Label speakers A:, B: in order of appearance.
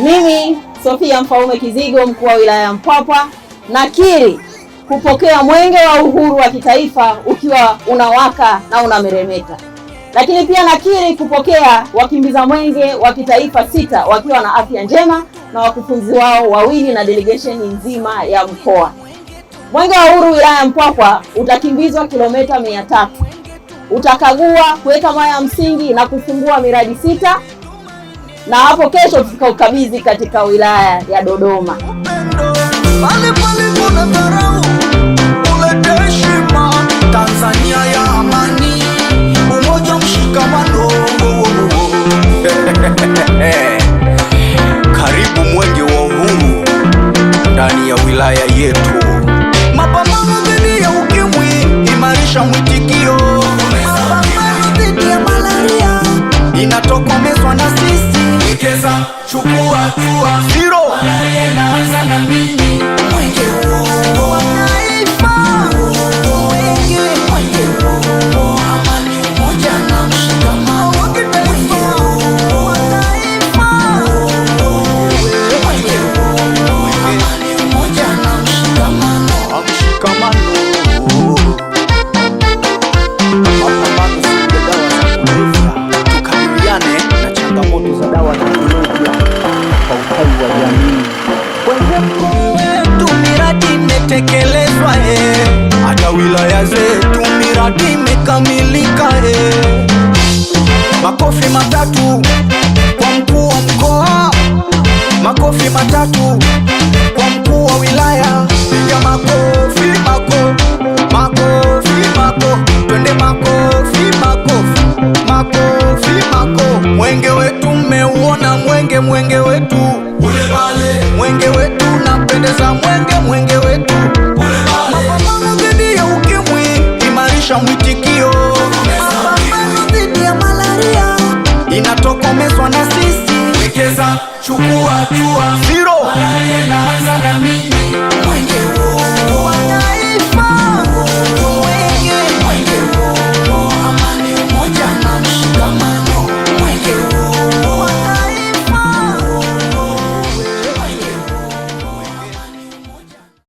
A: Mimi Sofia Mfaume Kizigo, mkuu wa wilaya ya Mpwapwa, nakiri kupokea mwenge wa uhuru wa kitaifa ukiwa unawaka na unameremeta. Lakini pia nakiri kupokea wakimbiza mwenge wa kitaifa 6 wakiwa na afya njema na wakufunzi wao 2 na delegation nzima ya mkoa. Mwenge wa uhuru wilaya ya Mpwapwa utakimbizwa kilomita 300. Utakagua, kuweka mawe ya msingi na kufungua miradi 6. Na hapo kesho tukaukabidhi katika wilaya ya Dodoma.
B: Tanzania ya amani, umoja, mshikamano. Karibu mwenge wa uhuru ndani ya wilaya yetu. Mapambano dhidi ya ukimwi, imarisha mwitikio. Mapambano dhidi ya malaria, inatokomezwa na sisi. Wekeza, chukua hatua. Zero. Malaria inaanza na mimi. Mwenge huu wa taifa. Mwenge huu, amani, umoja na mshikamano. Mwenge huu wa taifa. Mwenge huu, amani, umoja na mshikamano. Mshikamano. Mapambano dhidi ya dawa za kulevya. Tukabiliane na changamoto za dawa za kulevya kwa uhai wa jamii. Kwenye mkoa wetu miradi imetekelezwa, hata wilaya zetu miradi imekamilika. Makofi matatu kwa mkuu wa mkoa, makofi matatu kwa mkuu wa wilaya. Piga makofi, makofi, twende makofi, makofi. Mwenge wetu mmeuona, mwenge wetu ule pale, mwenge wetu napendeza, mwenge wetu ule pale. Mapambano dhidi ya ukimwi, imarisha mwitikio. Mapambano dhidi ya malaria, inatokomezwa na sisi. Wekeza, chukua hatua. Zero. Malaria inaanza na mimi.